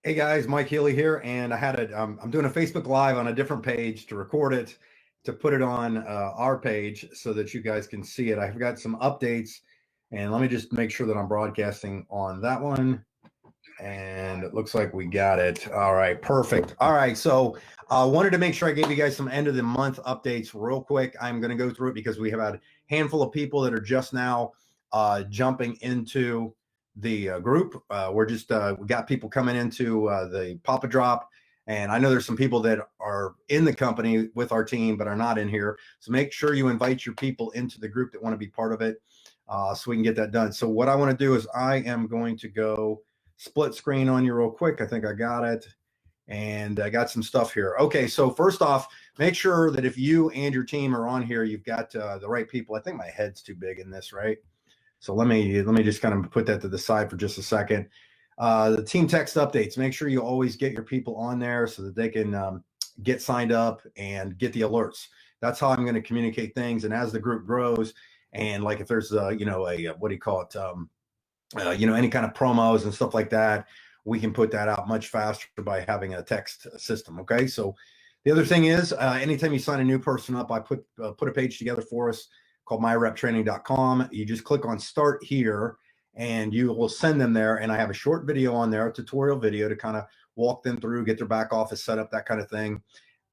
Hey guys, Mike Healy here, and I'm doing a Facebook Live on a different page to record it, to put it on our page so that you guys can see it. I've got some updates, and let me just make sure that I'm broadcasting on that one. And it looks like we got it. All right, perfect. All right, so I wanted to make sure I gave you guys some end of the month updates real quick. I'm going to go through it because we have had a handful of people that are just now jumping into the group. We got people coming into the Papa Drop, and I know there's some people that are in the company with our team but are not in here. So make sure you invite your people into the group that want to be part of it, so we can get that done. So what I want to do is I am going to go split screen on you real quick. I think I got it. And I got some stuff here. Okay, so first off, make sure that if you and your team are on here, you've got the right people. I think my head's too big in this, right? So let me just kind of put that to the side for just a second. The team text updates. Make sure you always get your people on there so that they can get signed up and get the alerts. That's how I'm going to communicate things. And as the group grows, and like if there's what do you call it? Any kind of promos and stuff like that, we can put that out much faster by having a text system. Okay. So the other thing is, anytime you sign a new person up, I put a page together for us called myreptraining.com. You just click on start here and you will send them there. And I have a short video on there, a tutorial video to kind of walk them through, get their back office set up, that kind of thing.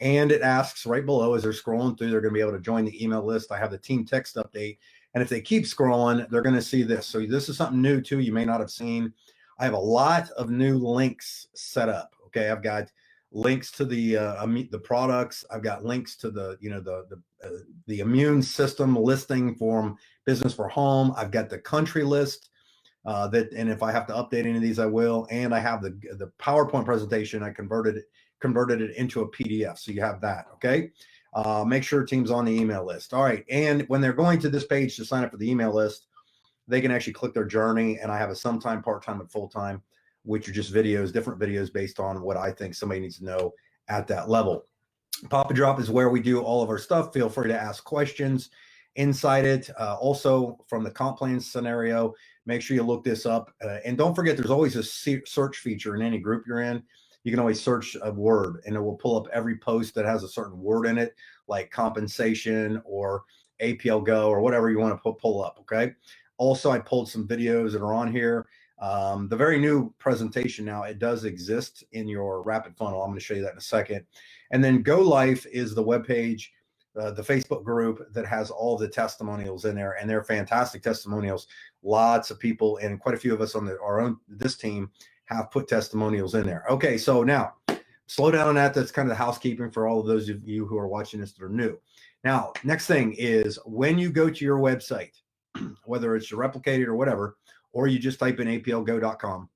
And it asks right below as they're scrolling through, they're going to be able to join the email list. I have the team text update. And if they keep scrolling, they're going to see this. So this is something new too, you may not have seen. I have a lot of new links set up. Okay, I've got links to the products. I've got links to the immune system listing from Business for Home. I've got the country list and if I have to update any of these, I will. And I have the PowerPoint presentation. I converted it into a PDF, so you have that. Okay. Make sure team's on the email list. All right. And when they're going to this page to sign up for the email list, they can actually click their journey. And I have a sometime, part-time, and full-time, which are just videos, different videos based on what I think somebody needs to know at that level. Papa Drop is where we do all of our stuff. Feel free to ask questions inside it. Also, from the comp plan scenario, make sure you look this up. And don't forget, there's always a search feature in any group you're in. You can always search a word and it will pull up every post that has a certain word in it, like compensation or APL Go or whatever you want to pull up. Okay. Also, I pulled some videos that are on here. The very new presentation now, it does exist in your Rapid Funnel. I'm going to show you that in a second. And then Go Life is the webpage, the Facebook group that has all the testimonials in there, and they're fantastic testimonials. Lots of people, and quite a few of us on this team have put testimonials in there. Okay, so now slow down on that. That's kind of the housekeeping for all of those of you who are watching this that are new. Now, next thing is when you go to your website, whether it's your replicated or whatever, or you just type in aplgo.com,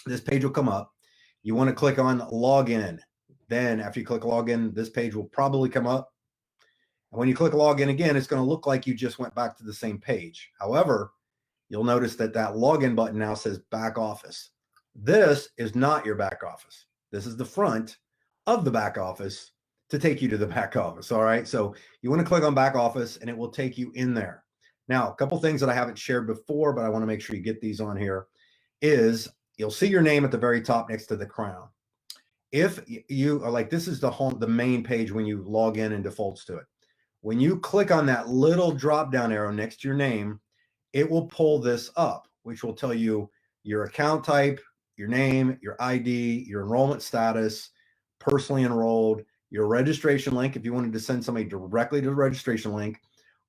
this page will come up. You want to click on login. Then after you click login, this page will probably come up. And when you click login again, it's going to look like you just went back to the same page. However, you'll notice that login button now says back office. This is not your back office. This is the front of the back office to take you to the back office. All right. So you want to click on back office and it will take you in there. Now, a couple things that I haven't shared before, but I want to make sure you get these on here, is you'll see your name at the very top next to the crown. If you are like, this is the main page when you log in and defaults to it. When you click on that little drop down arrow next to your name, it will pull this up, which will tell you your account type, your name, your ID, your enrollment status, personally enrolled, your registration link if you wanted to send somebody directly to the registration link,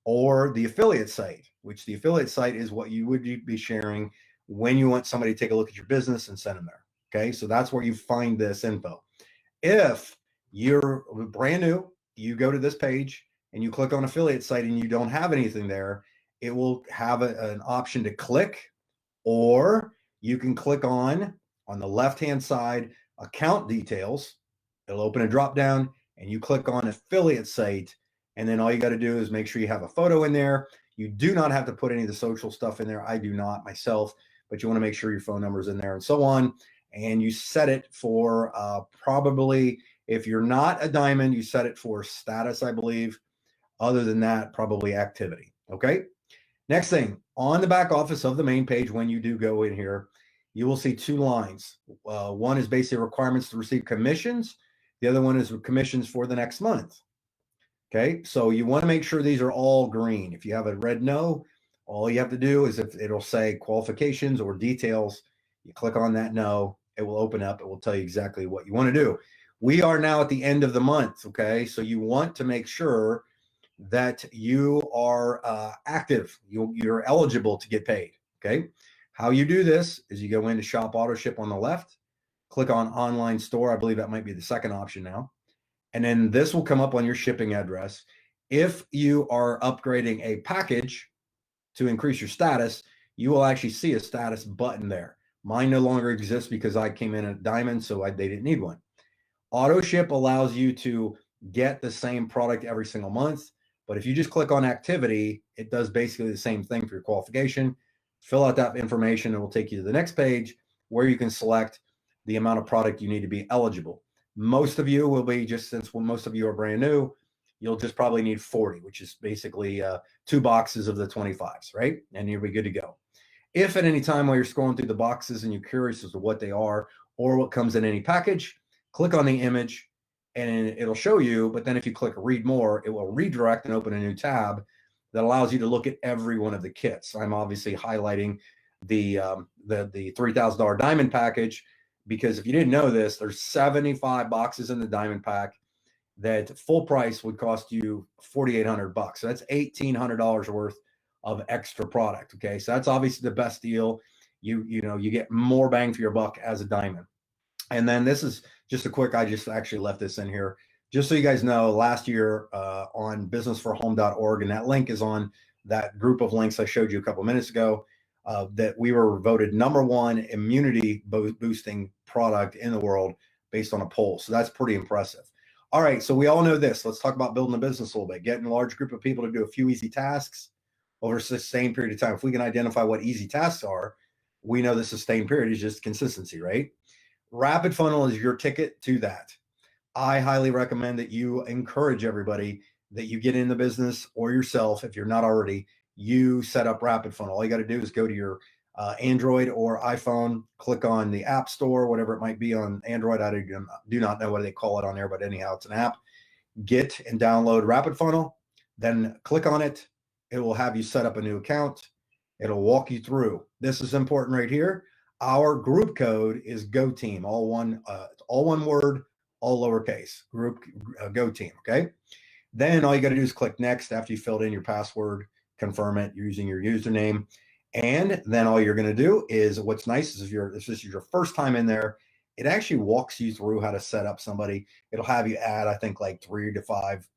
or the affiliate site, which the affiliate site is what you would be sharing when you want somebody to take a look at your business and send them there. Okay, so that's where you find this info. If you're brand new, you go to this page and you click on affiliate site and you don't have anything there, it will have an option to click, or you can click on the left-hand side, account details. It'll open a drop down and you click on affiliate site. And then all you got to do is make sure you have a photo in there. You do not have to put any of the social stuff in there. I do not myself, but you want to make sure your phone number is in there and so on. And you set it for probably, if you're not a diamond, you set it for status, I believe. Other than that, probably activity. Okay. Next thing, on the back office of the main page, when you do go in here, you will see two lines. One is basically requirements to receive commissions. The other one is commissions for the next month. Okay, so you want to make sure these are all green. If you have a red no, all you have to do is, if it'll say qualifications or details, you click on that no, it will open up. It will tell you exactly what you want to do. We are now at the end of the month. Okay, so you want to make sure that you are active. You're eligible to get paid. Okay, how you do this is you go into Shop Auto Ship on the left, click on Online Store. I believe that might be the second option now. And then this will come up on your shipping address. If you are upgrading a package to increase your status, you will actually see a status button there. Mine no longer exists because I came in at diamond, so they didn't need one. Auto ship allows you to get the same product every single month. But if you just click on activity, it does basically the same thing for your qualification. Fill out that information, and it will take you to the next page where you can select the amount of product you need to be eligible. Most of you will be, just since most of you are brand new, you'll just probably need 40, which is basically 2 boxes of the 25s, right? And you'll be good to go. If at any time while you're scrolling through the boxes and you're curious as to what they are or what comes in any package, click on the image and it'll show you. But then if you click read more, it will redirect and open a new tab that allows you to look at every one of the kits. I'm obviously highlighting the $3,000 diamond package, because if you didn't know this, there's 75 boxes in the diamond pack that full price would cost you $4,800. So that's $1,800 worth of extra product. Okay, so that's obviously the best deal. You get more bang for your buck as a diamond. And then this is just a quick, I just actually left this in here just so you guys know, last year on businessforhome.org, and that link is on that group of links I showed you a couple minutes ago, that we were voted #1 immunity boosting product in the world based on a poll. So that's pretty impressive. All right, so we all know this. Let's talk about building a business a little bit. Getting a large group of people to do a few easy tasks over a sustained period of time. If we can identify what easy tasks are, we know the sustained period is just consistency, right? Rapid Funnel is your ticket to that. I highly recommend that you encourage everybody that you get in the business, or yourself, if you're not already, you set up Rapid Funnel. All you got to do is go to your Android or iPhone, click on the App Store, whatever it might be on Android. I do not know what they call it on there, but anyhow, it's an app. Get and download Rapid Funnel, then click on it. It will have you set up a new account. It'll walk you through. This is important right here. Our group code is GoTeam, all one word, all lowercase. Group GoTeam. Okay. Then all you got to do is click next after you filled in your password, confirm it using your username. And then all you're going to do is, what's nice is if this is your first time in there, it actually walks you through how to set up somebody. It'll have you add, I think, like 3 to 5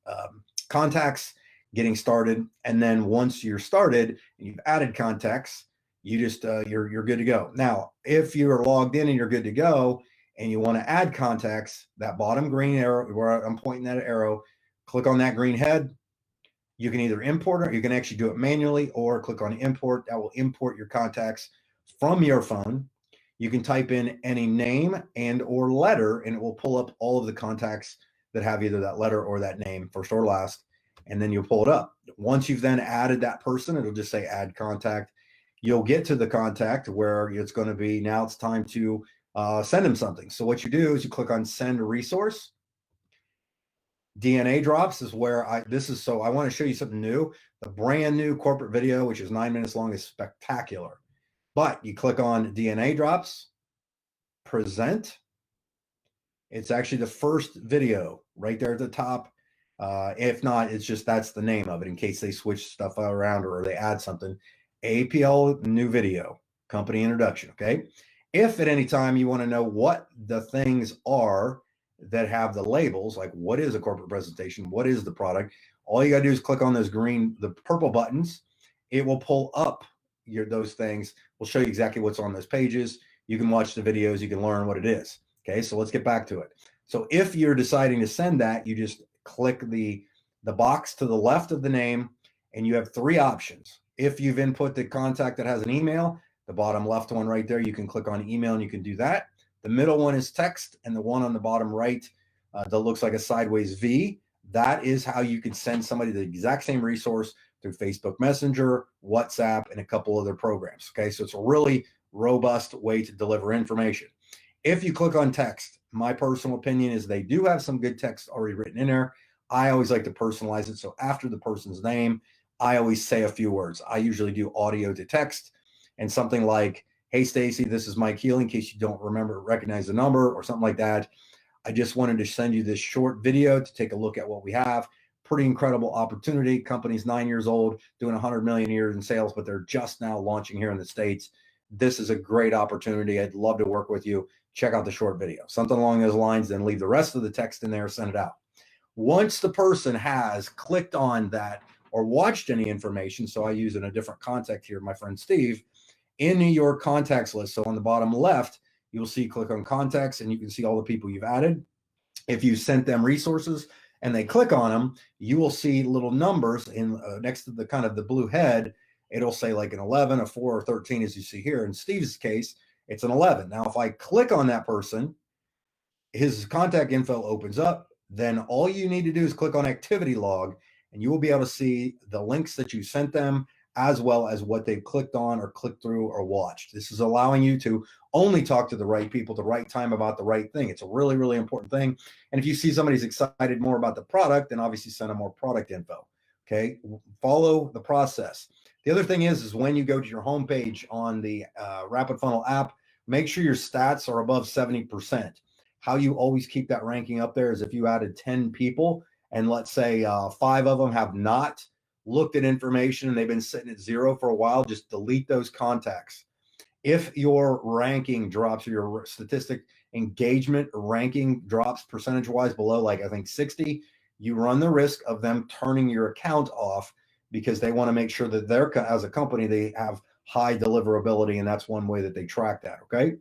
contacts getting started. And then once you're started and you've added contacts, you just you're good to go. Now, if you're logged in and you're good to go and you want to add contacts, that bottom green arrow where I'm pointing that arrow, click on that green head. You can either import it, you can actually do it manually, or click on import. That will import your contacts from your phone. You can type in any name and or letter, and it will pull up all of the contacts that have either that letter or that name, first or last, and then you'll pull it up. Once you've then added that person, it'll just say add contact. You'll get to the contact where it's going to be, now it's time to send them something. So what you do is you click on send resource. DNA drops is where I want to show you something new. The brand new corporate video, which is 9 minutes long, is spectacular. But you click on DNA drops, present. It's actually the first video right there at the top. If not, it's just, that's the name of it in case they switch stuff around or they add something. APL new video, company introduction. Okay. If at any time you want to know what the things are that have the labels, like what is a corporate presentation, what is the product, all you got to do is click on those the purple buttons. It will pull up those things. We'll show you exactly what's on those pages. You can watch the videos. You can learn what it is. Okay, so let's get back to it. So if you're deciding to send that, you just click the box to the left of the name, and you have 3 options. If you've input the contact that has an email, the bottom left one right there, you can click on email and you can do that. The middle one is text, and the one on the bottom right that looks like a sideways V, that is how you can send somebody the exact same resource through Facebook Messenger, WhatsApp, and a couple other programs. Okay, so it's a really robust way to deliver information. If you click on text, my personal opinion is they do have some good text already written in there. I always like to personalize it. So after the person's name, I always say a few words. I usually do audio to text and something like, hey, Stacy, this is Mike Healy, in case you don't recognize the number or something like that. I just wanted to send you this short video to take a look at what we have. Pretty incredible opportunity. Company's 9 years old, doing 100 million a year in sales, but they're just now launching here in the States. This is a great opportunity. I'd love to work with you. Check out the short video. Something along those lines, then leave the rest of the text in there, send it out. Once the person has clicked on that or watched any information, so I use in a different contact here, my friend Steve, in your contacts list. So on the bottom left, you'll see click on contacts and you can see all the people you've added. If you sent them resources and they click on them, you will see little numbers in next to the kind of the blue head. It'll say like an 11, a 4, or 13, as you see here. In Steve's case, it's an 11. Now, if I click on that person, his contact info opens up. Then all you need to do is click on activity log, and you will be able to see the links that you sent them, as well as what they've clicked on or clicked through or watched. This is allowing you to only talk to the right people, the right time about the right thing. It's a really, really important thing. And if you see somebody's excited more about the product, then obviously send them more product info. Okay, follow the process. The other thing is when you go to your homepage on the Rapid Funnel app, make sure your stats are above 70%. How you always keep that ranking up there is if you added 10 people and let's say 5 of them have not looked at information and they've been sitting at 0 for a while, just delete those contacts. If your ranking drops or your statistic engagement ranking drops percentage-wise below, like I think 60, you run the risk of them turning your account off because they want to make sure that they're, as a company, they have high deliverability, and that's one way that they track that, okay?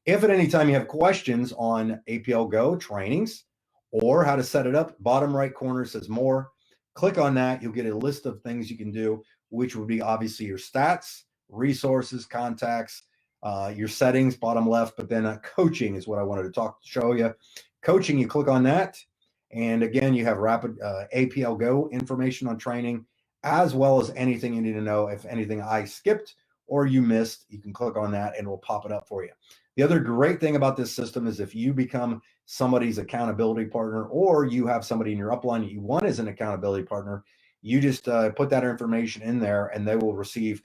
If at any time you have questions on APL Go trainings or how to set it up, bottom right corner says more. Click on that. You'll get a list of things you can do, which would be obviously your stats, resources, contacts, your settings, bottom left, but then coaching is what I wanted to show you. Coaching, you click on that. And again, you have rapid APL Go information on training, as well as anything you need to know. If anything I skipped or you missed, you can click on that and it will pop it up for you. The other great thing about this system is if you become somebody's accountability partner or you have somebody in your upline that you want as an accountability partner, you just put that information in there and they will receive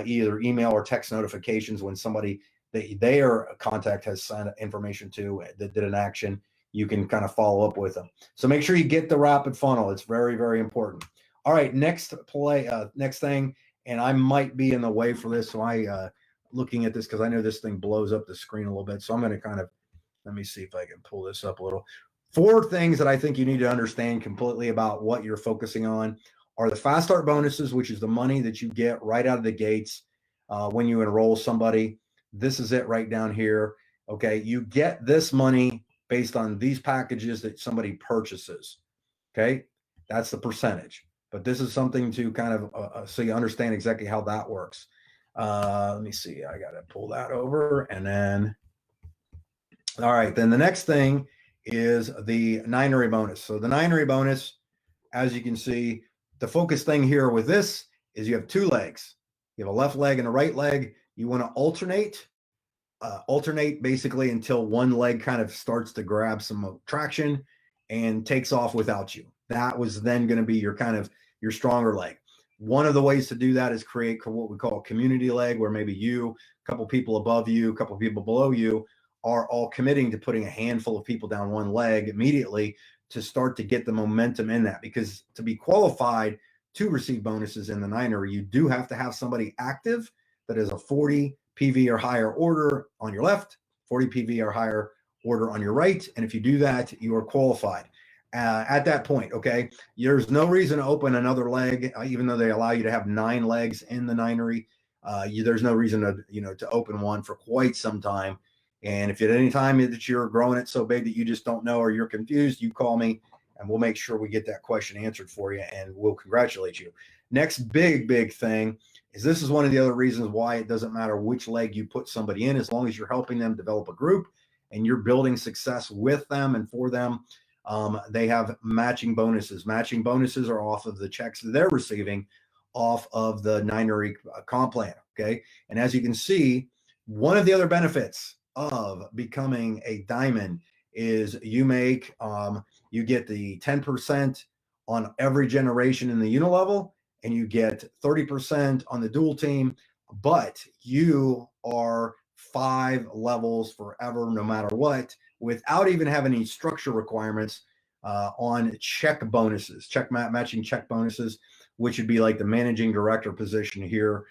either email or text notifications when somebody their contact has sent information to that did an action. You can kind of follow up with them. So make sure you get the rapid funnel. It's very, very important. All right, next thing, and I might be in the way for this, so I looking at this because I know this thing blows up the screen a little bit. So I'm going to kind of, let me see if I can pull this up a little. 4 things that I think you need to understand completely about what you're focusing on are the fast start bonuses, which is the money that you get right out of the gates when you enroll somebody. This is it right down here. Okay, you get this money based on these packages that somebody purchases. Okay, that's the percentage. But this is something to kind of so you understand exactly how that works. Let me see. I got to pull that over. And then, all right, then the next thing is the Ninery bonus. So the Ninery bonus, as you can see, the focus thing here with this is you have 2 legs. You have a left leg and a right leg. You want to alternate basically until one leg kind of starts to grab some traction and takes off without you. That was then going to be your kind of your stronger leg. One of the ways to do that is create what we call a community leg, where maybe you, a couple people above you, a couple people below you are all committing to putting a handful of people down one leg immediately to start to get the momentum in that. Because to be qualified to receive bonuses in the Ninery, you do have to have somebody active that is a 40 PV or higher order on your left, 40 PV or higher order on your right. And if you do that, you are qualified. At that point, okay, there's no reason to open another leg, even though they allow you to have 9 legs in the Ninery. There's no reason to open one for quite some time. And if at any time that you're growing it so big that you just don't know or you're confused, you call me and we'll make sure we get that question answered for you and we'll congratulate you. Next big thing is this is one of the other reasons why it doesn't matter which leg you put somebody in, as long as you're helping them develop a group and you're building success with them and for them. They have matching bonuses. Matching bonuses are off of the checks that they're receiving off of the Ninery comp plan. Okay. And as you can see, One of the other benefits of becoming a diamond is you get the 10% on every generation in the unilevel, and you get 30% on the dual team, but you are 5 levels forever, no matter what, without even having any structure requirements on check bonuses, matching check bonuses, which would be like the managing director position here,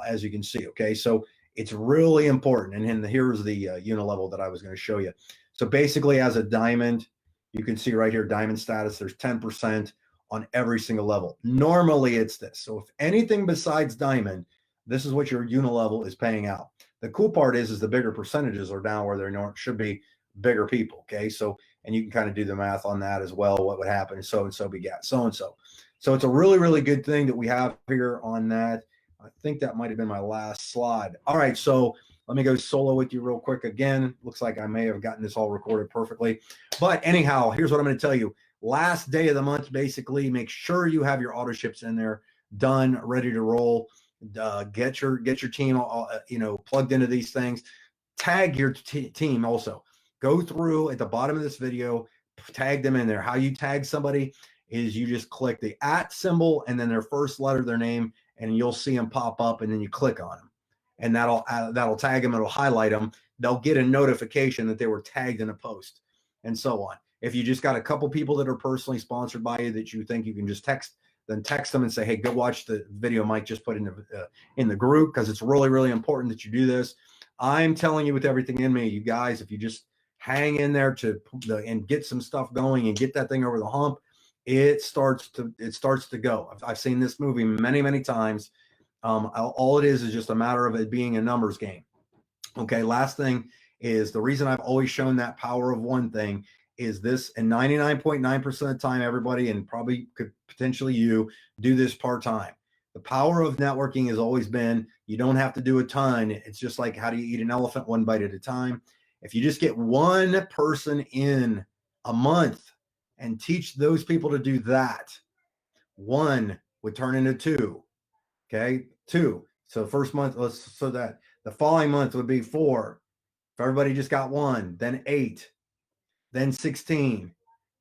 as you can see. Okay, so it's really important. And then here's the unilevel that I was going to show you. So basically, as a diamond, you can see right here, diamond status, there's 10% on every single level. Normally it's this. So if anything besides diamond, this is what your unilevel is paying out. The cool part is the bigger percentages are down where there should be bigger people. Okay, so, and you can kind of do the math on that as well. What would happen if so-and-so begat so-and-so. So it's a really, really good thing that we have here on that. I think that might have been my last slide. All right, so let me go solo with you real quick again. Looks like I may have gotten this all recorded perfectly. But anyhow, here's what I'm going to tell you. Last day of the month, basically, make sure you have your auto ships in there, done, ready to roll. Get your team plugged into these things. Tag your team also. Go through at the bottom of this video, tag them in there. How you tag somebody is you just click the @ symbol and then their first letter, their name, and you'll see them pop up, and then you click on them, and that'll tag them. It'll highlight them. They'll get a notification that they were tagged in a post, and so on. If you just got a couple people that are personally sponsored by you that you think you can just text, then text them and say, hey, go watch the video Mike just put in the group, because it's really, really important that you do this. I'm telling you with everything in me, you guys, if you just hang in there and get some stuff going and get that thing over the hump, it starts to go. I've seen this movie many, many times. All it is just a matter of it being a numbers game. Okay, last thing is the reason I've always shown that power of one thing is this, and 99.9% of the time, everybody, and probably could potentially you, do this part-time. The power of networking has always been, you don't have to do a ton. It's just like, how do you eat an elephant? One bite at a time. If you just get one person in a month and teach those people to do that, one would turn into 2. Okay, 2. So first month, so that the following month would be 4. If everybody just got 1, then 8, then 16,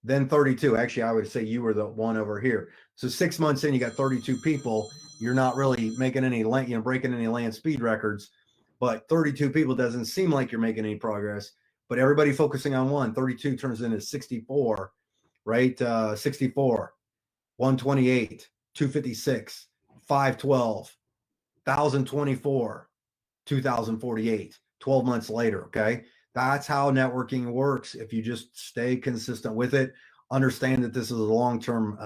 then 32. Actually, I would say you were the one over here. So 6 months in, you got 32 people. You're not really making any breaking any land speed records, but 32 people doesn't seem like you're making any progress. But everybody focusing on 1, 32 turns into 64, right? 64, 128, 256, 512, 1,024, 2,048, 12 months later. Okay. That's how networking works. If you just stay consistent with it, understand that this is a long-term,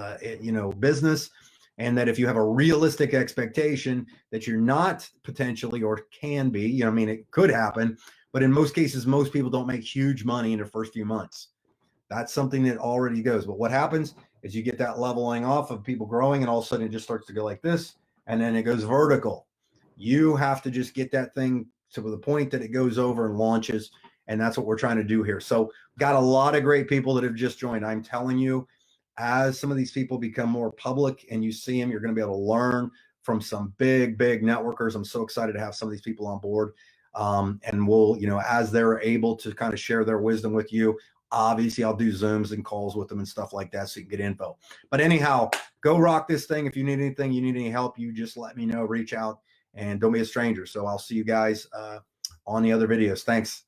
business, and that if you have a realistic expectation that you're not potentially, or can be, it could happen, but in most cases, most people don't make huge money in the first few months. That's something that already goes. But what happens is you get that leveling off of people growing, and all of a sudden it just starts to go like this, and then it goes vertical. You have to just get that thing to the point that it goes over and launches. And that's what we're trying to do here. So got a lot of great people that have just joined. I'm telling you, as some of these people become more public and you see them, you're going to be able to learn from some big, big networkers. I'm so excited to have some of these people on board. And we'll, as they're able to kind of share their wisdom with you, obviously I'll do Zooms and calls with them and stuff like that so you can get info. But anyhow, go rock this thing. If you need anything, you need any help, you just let me know, reach out, and don't be a stranger. So I'll see you guys on the other videos. Thanks.